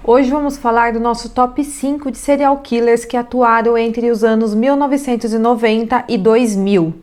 Hoje vamos falar do nosso top 5 de serial killers que atuaram entre os anos 1990 e 2000.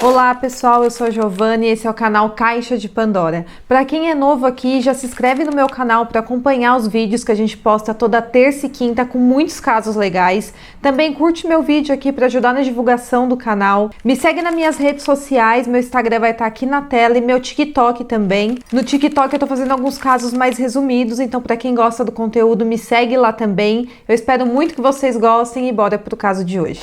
Olá pessoal, eu sou a Giovanna e esse é o canal Caixa de Pandora. Para quem é novo aqui, já se inscreve no meu canal para acompanhar os vídeos que a gente posta toda terça e quinta com muitos casos legais. Também curte meu vídeo aqui para ajudar na divulgação do canal. Me segue nas minhas redes sociais, meu Instagram vai estar aqui na tela e meu TikTok também. No TikTok eu tô fazendo alguns casos mais resumidos, então para quem gosta do conteúdo me segue lá também. Eu espero muito que vocês gostem e bora pro caso de hoje.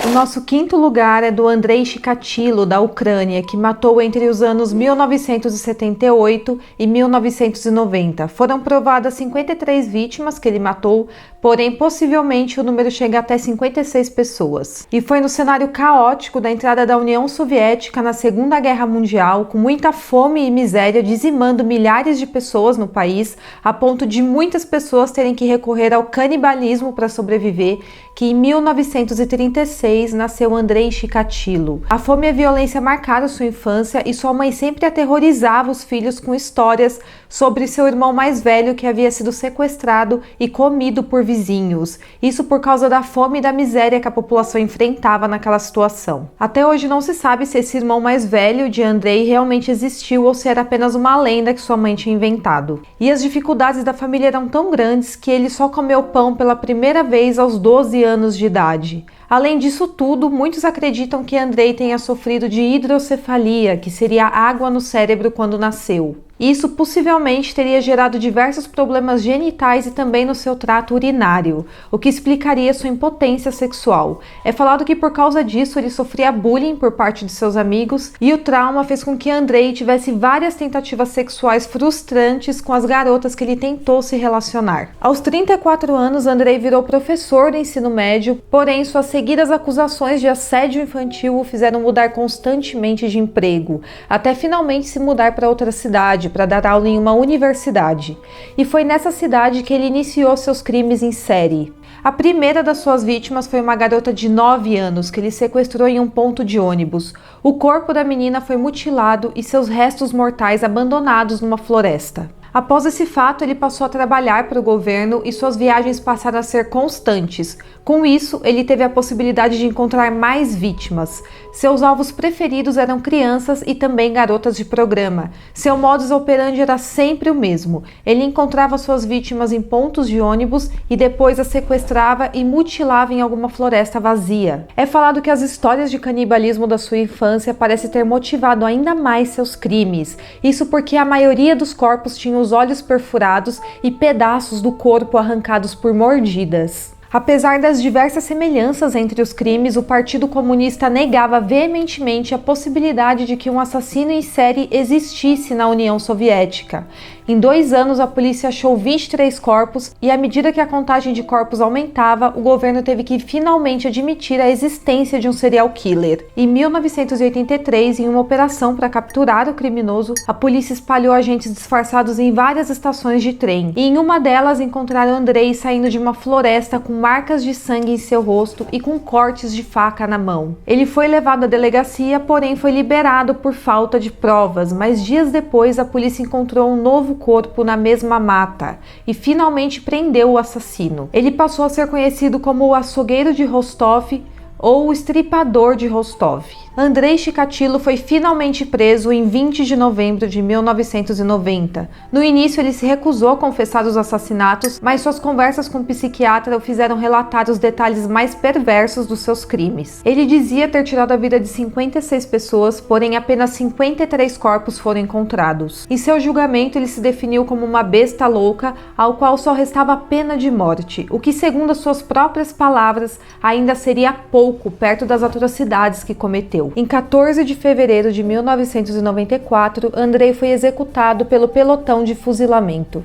O nosso quinto lugar é do Andrei Chikatilo, da Ucrânia, que matou entre os anos 1978 e 1990. Foram provadas 53 vítimas que ele matou, porém possivelmente o número chega até 56 pessoas. E foi no cenário caótico da entrada da União Soviética na Segunda Guerra Mundial, com muita fome e miséria dizimando milhares de pessoas no país, a ponto de muitas pessoas terem que recorrer ao canibalismo para sobreviver, que em 1936 nasceu Andrei Chikatilo. A fome e a violência marcaram sua infância e sua mãe sempre aterrorizava os filhos com histórias sobre seu irmão mais velho que havia sido sequestrado e comido por vizinhos. Isso por causa da fome e da miséria que a população enfrentava naquela situação. Até hoje não se sabe se esse irmão mais velho de Andrei realmente existiu ou se era apenas uma lenda que sua mãe tinha inventado. E as dificuldades da família eram tão grandes que ele só comeu pão pela primeira vez aos 12 anos de idade. Além disso tudo, muitos acreditam que Andrei tenha sofrido de hidrocefalia, que seria água no cérebro quando nasceu. Isso possivelmente teria gerado diversos problemas genitais e também no seu trato urinário, o que explicaria sua impotência sexual. É falado que por causa disso ele sofria bullying por parte de seus amigos e o trauma fez com que Andrei tivesse várias tentativas sexuais frustrantes com as garotas que ele tentou se relacionar. Aos 34 anos, Andrei virou professor do ensino médio, porém suas seguidas acusações de assédio infantil o fizeram mudar constantemente de emprego, até finalmente se mudar para outra cidade, para dar aula em uma universidade. E foi nessa cidade que ele iniciou seus crimes em série. A primeira das suas vítimas foi uma garota de 9 anos que ele sequestrou em um ponto de ônibus. O corpo da menina foi mutilado e seus restos mortais abandonados numa floresta. Após esse fato, ele passou a trabalhar para o governo e suas viagens passaram a ser constantes. Com isso, ele teve a possibilidade de encontrar mais vítimas. Seus alvos preferidos eram crianças e também garotas de programa. Seu modus operandi era sempre o mesmo. Ele encontrava suas vítimas em pontos de ônibus e depois as sequestrava e mutilava em alguma floresta vazia. É falado que as histórias de canibalismo da sua infância parecem ter motivado ainda mais seus crimes. Isso porque a maioria dos corpos tinham os olhos perfurados e pedaços do corpo arrancados por mordidas. Apesar das diversas semelhanças entre os crimes, o Partido Comunista negava veementemente a possibilidade de que um assassino em série existisse na União Soviética. Em 2 anos, a polícia achou 23 corpos e, à medida que a contagem de corpos aumentava, o governo teve que finalmente admitir a existência de um serial killer. Em 1983, em uma operação para capturar o criminoso, a polícia espalhou agentes disfarçados em várias estações de trem. E em uma delas, encontraram Andrei saindo de uma floresta com marcas de sangue em seu rosto e com cortes de faca na mão. Ele foi levado à delegacia, porém foi liberado por falta de provas, mas dias depois a polícia encontrou um novo corpo na mesma mata e finalmente prendeu o assassino. Ele passou a ser conhecido como o açougueiro de Rostov ou o estripador de Rostov. Andrei Chikatilo foi finalmente preso em 20 de novembro de 1990. No início, ele se recusou a confessar os assassinatos, mas suas conversas com o psiquiatra o fizeram relatar os detalhes mais perversos dos seus crimes. Ele dizia ter tirado a vida de 56 pessoas, porém apenas 53 corpos foram encontrados. Em seu julgamento, ele se definiu como uma besta louca, ao qual só restava a pena de morte, o que, segundo as suas próprias palavras, ainda seria pouco perto das atrocidades que cometeu. Em 14 de fevereiro de 1994, Andrei foi executado pelo pelotão de fuzilamento.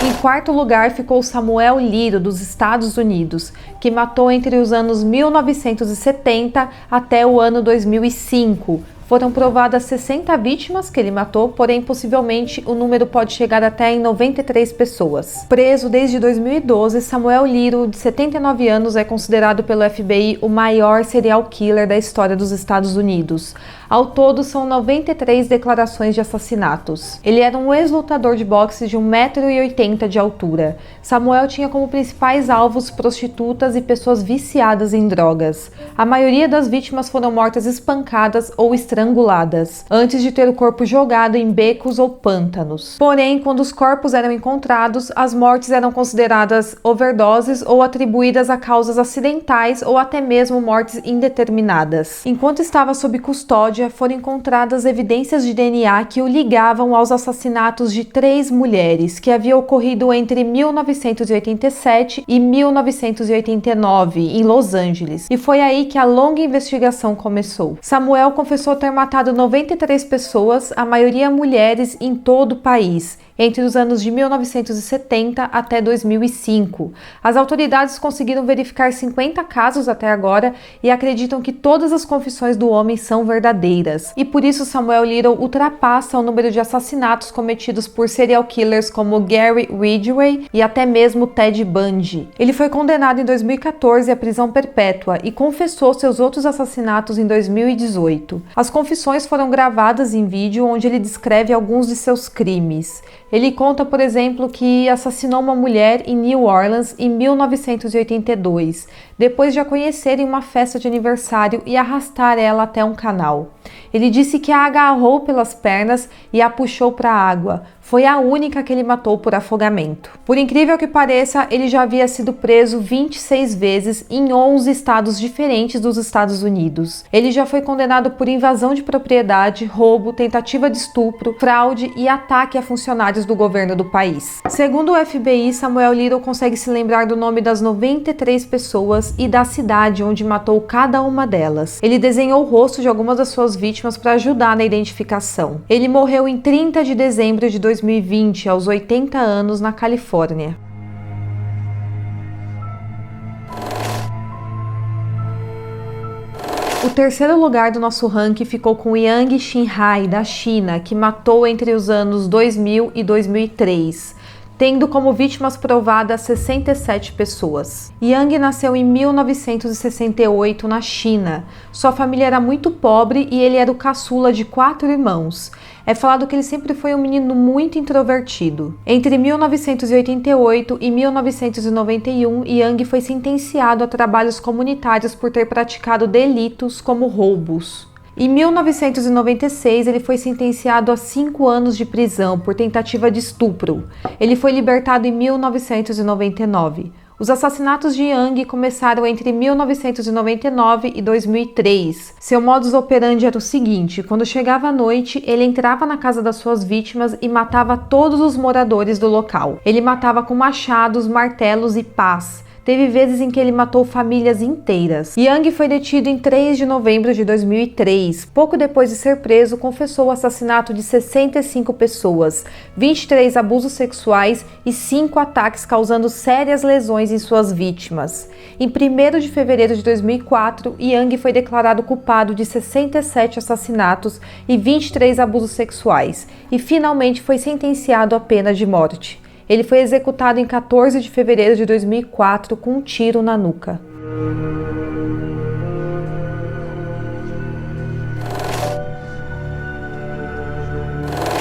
Em quarto lugar ficou Samuel Liro, dos Estados Unidos, que matou entre os anos 1970 até o ano 2005. Foram provadas 60 vítimas que ele matou, porém possivelmente o número pode chegar até em 93 pessoas. Preso desde 2012, Samuel Little, de 79 anos, é considerado pelo FBI o maior serial killer da história dos Estados Unidos. Ao todo, são 93 declarações de assassinatos. Ele era um ex-lutador de boxe de 1,80 m de altura. Samuel tinha como principais alvos prostitutas e pessoas viciadas em drogas. A maioria das vítimas foram mortas espancadas ou estranguladas, antes de ter o corpo jogado em becos ou pântanos. Porém, quando os corpos eram encontrados, as mortes eram consideradas overdoses ou atribuídas a causas acidentais ou até mesmo mortes indeterminadas. Enquanto estava sob custódia, foram encontradas evidências de DNA que o ligavam aos assassinatos de 3 mulheres, que haviam ocorrido entre 1987 e 1989, em Los Angeles. E foi aí que a longa investigação começou. Samuel confessou ter matado 93 pessoas, a maioria mulheres, em todo o país, entre os anos de 1970 até 2005. As autoridades conseguiram verificar 50 casos até agora e acreditam que todas as confissões do homem são verdadeiras. E por isso Samuel Little ultrapassa o número de assassinatos cometidos por serial killers como Gary Ridgway e até mesmo Ted Bundy. Ele foi condenado em 2014 à prisão perpétua e confessou seus outros assassinatos em 2018. As confissões foram gravadas em vídeo onde ele descreve alguns de seus crimes. Ele conta, por exemplo, que assassinou uma mulher em New Orleans em 1982, depois de a conhecer em uma festa de aniversário e arrastar ela até um canal. Ele disse que a agarrou pelas pernas e a puxou para a água. Foi a única que ele matou por afogamento. Por incrível que pareça, ele já havia sido preso 26 vezes em 11 estados diferentes dos Estados Unidos. Ele já foi condenado por invasão de propriedade, roubo, tentativa de estupro, fraude e ataque a funcionários do governo do país. Segundo o FBI, Samuel Little consegue se lembrar do nome das 93 pessoas e da cidade onde matou cada uma delas. Ele desenhou o rosto de algumas das suas vítimas para ajudar na identificação. Ele morreu em 30 de dezembro de 2020, aos 80 anos, na Califórnia. O terceiro lugar do nosso ranking ficou com Yang Xinhai, da China, que matou entre os anos 2000 e 2003. Tendo como vítimas provadas 67 pessoas. Yang nasceu em 1968 na China. Sua família era muito pobre e ele era o caçula de 4 irmãos. É falado que ele sempre foi um menino muito introvertido. Entre 1988 e 1991, Yang foi sentenciado a trabalhos comunitários por ter praticado delitos como roubos. Em 1996, ele foi sentenciado a 5 anos de prisão por tentativa de estupro. Ele foi libertado em 1999. Os assassinatos de Yang começaram entre 1999 e 2003. Seu modus operandi era o seguinte: quando chegava a noite, ele entrava na casa das suas vítimas e matava todos os moradores do local. Ele matava com machados, martelos e pás. Teve vezes em que ele matou famílias inteiras. Yang foi detido em 3 de novembro de 2003. Pouco depois de ser preso, confessou o assassinato de 65 pessoas, 23 abusos sexuais e 5 ataques causando sérias lesões em suas vítimas. Em 1º de fevereiro de 2004, Yang foi declarado culpado de 67 assassinatos e 23 abusos sexuais e finalmente foi sentenciado à pena de morte. Ele foi executado em 14 de fevereiro de 2004 com um tiro na nuca.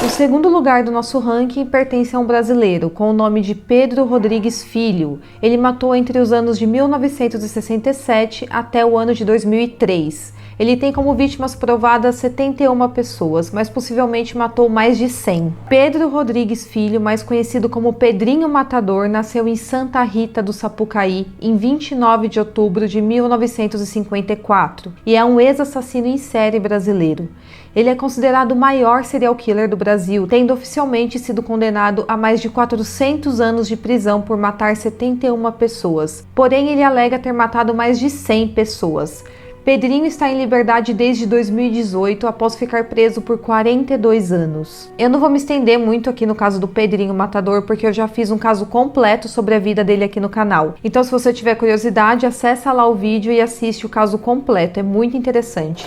O segundo lugar do nosso ranking pertence a um brasileiro, com o nome de Pedro Rodrigues Filho. Ele matou entre os anos de 1967 até o ano de 2003. Ele tem como vítimas provadas 71 pessoas, mas possivelmente matou mais de 100. Pedro Rodrigues Filho, mais conhecido como Pedrinho Matador, nasceu em Santa Rita do Sapucaí em 29 de outubro de 1954 e é um ex-assassino em série brasileiro. Ele é considerado o maior serial killer do Brasil, tendo oficialmente sido condenado a mais de 400 anos de prisão por matar 71 pessoas. Porém, ele alega ter matado mais de 100 pessoas. Pedrinho está em liberdade desde 2018, após ficar preso por 42 anos. Eu não vou me estender muito aqui no caso do Pedrinho Matador, porque eu já fiz um caso completo sobre a vida dele aqui no canal. Então, se você tiver curiosidade, acessa lá o vídeo e assiste o caso completo, é muito interessante.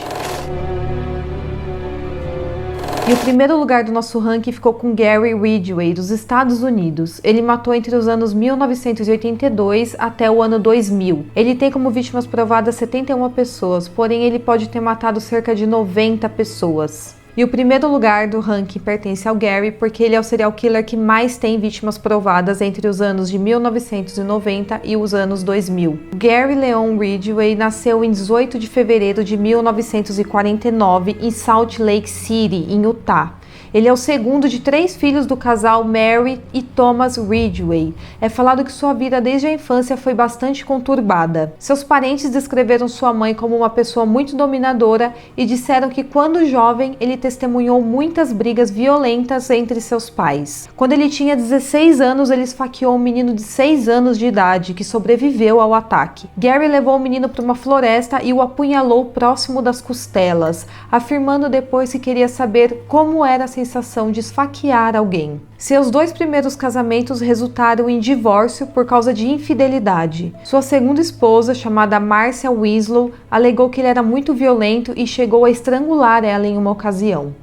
E o primeiro lugar do nosso ranking ficou com Gary Ridgway, dos Estados Unidos. Ele matou entre os anos 1982 até o ano 2000. Ele tem como vítimas provadas 71 pessoas, porém ele pode ter matado cerca de 90 pessoas. E o primeiro lugar do ranking pertence ao Gary porque ele é o serial killer que mais tem vítimas provadas entre os anos de 1990 e os anos 2000. Gary Leon Ridgway nasceu em 18 de fevereiro de 1949 em Salt Lake City, em Utah. Ele é o segundo de 3 filhos do casal Mary e Thomas Ridgway. É falado que sua vida desde a infância foi bastante conturbada. Seus parentes descreveram sua mãe como uma pessoa muito dominadora e disseram que quando jovem ele testemunhou muitas brigas violentas entre seus pais. Quando ele tinha 16 anos, ele esfaqueou um menino de 6 anos de idade que sobreviveu ao ataque. Gary levou o menino para uma floresta e o apunhalou próximo das costelas, afirmando depois que queria saber como era a sensação de esfaquear alguém. Seus 2 primeiros casamentos resultaram em divórcio por causa de infidelidade. Sua segunda esposa, chamada Marcia Winslow, alegou que ele era muito violento e chegou a estrangular ela em uma ocasião.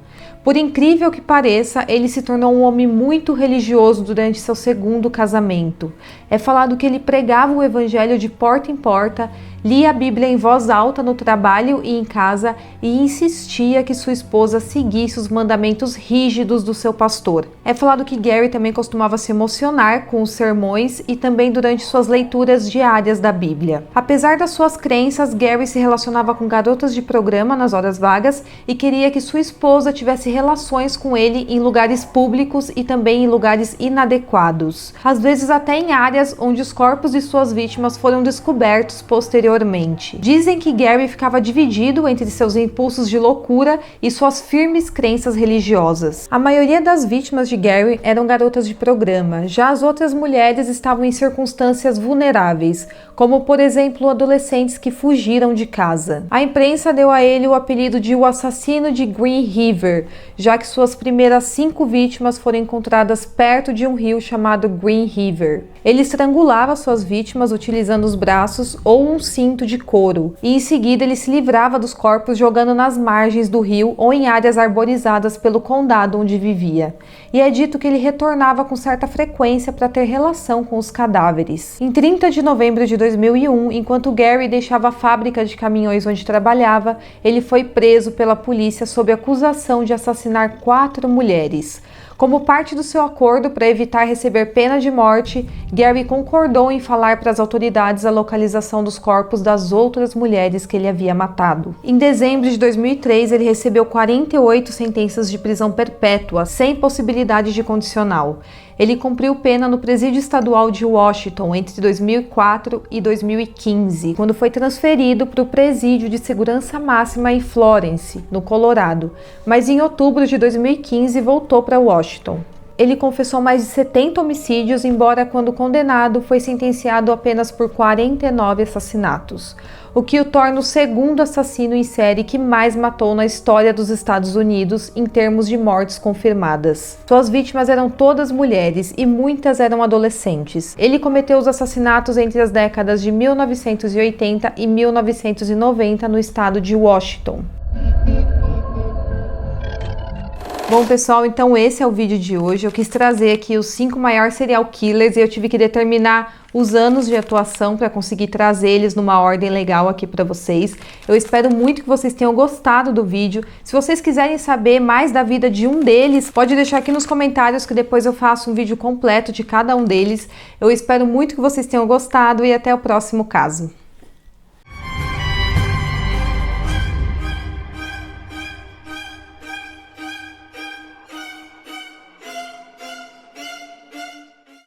Por incrível que pareça, ele se tornou um homem muito religioso durante seu segundo casamento. É falado que ele pregava o evangelho de porta em porta, lia a Bíblia em voz alta no trabalho e em casa e insistia que sua esposa seguisse os mandamentos rígidos do seu pastor. É falado que Gary também costumava se emocionar com os sermões e também durante suas leituras diárias da Bíblia. Apesar das suas crenças, Gary se relacionava com garotas de programa nas horas vagas e queria que sua esposa tivesse relações com ele em lugares públicos e também em lugares inadequados, às vezes até em áreas onde os corpos de suas vítimas foram descobertos posteriormente. Dizem que Gary ficava dividido entre seus impulsos de loucura e suas firmes crenças religiosas. A maioria das vítimas de Gary eram garotas de programa, já as outras mulheres estavam em circunstâncias vulneráveis, como por exemplo adolescentes que fugiram de casa. A imprensa deu a ele o apelido de o assassino de Green River, já que suas primeiras 5 vítimas foram encontradas perto de um rio chamado Green River. Ele estrangulava suas vítimas utilizando os braços ou um cinto de couro, e em seguida ele se livrava dos corpos jogando nas margens do rio ou em áreas arborizadas pelo condado onde vivia. E é dito que ele retornava com certa frequência para ter relação com os cadáveres. Em 30 de novembro de 2001, enquanto Gary deixava a fábrica de caminhões onde trabalhava, ele foi preso pela polícia sob acusação de assassinar 4 mulheres. Como parte do seu acordo para evitar receber pena de morte, Gary concordou em falar para as autoridades a localização dos corpos das outras mulheres que ele havia matado. Em dezembro de 2003, ele recebeu 48 sentenças de prisão perpétua, sem possibilidade de condicional. Ele cumpriu pena no Presídio Estadual de Washington entre 2004 e 2015, quando foi transferido para o Presídio de Segurança Máxima em Florence, no Colorado, mas em outubro de 2015 voltou para Washington. Ele confessou mais de 70 homicídios, embora quando condenado foi sentenciado apenas por 49 assassinatos, o que o torna o segundo assassino em série que mais matou na história dos Estados Unidos em termos de mortes confirmadas. Suas vítimas eram todas mulheres e muitas eram adolescentes. Ele cometeu os assassinatos entre as décadas de 1980 e 1990 no estado de Washington. Bom, pessoal, então esse é o vídeo de hoje. Eu quis trazer aqui os 5 maiores serial killers e eu tive que determinar os anos de atuação para conseguir trazer eles numa ordem legal aqui para vocês. Eu espero muito que vocês tenham gostado do vídeo. Se vocês quiserem saber mais da vida de um deles, pode deixar aqui nos comentários que depois eu faço um vídeo completo de cada um deles. Eu espero muito que vocês tenham gostado e até o próximo caso.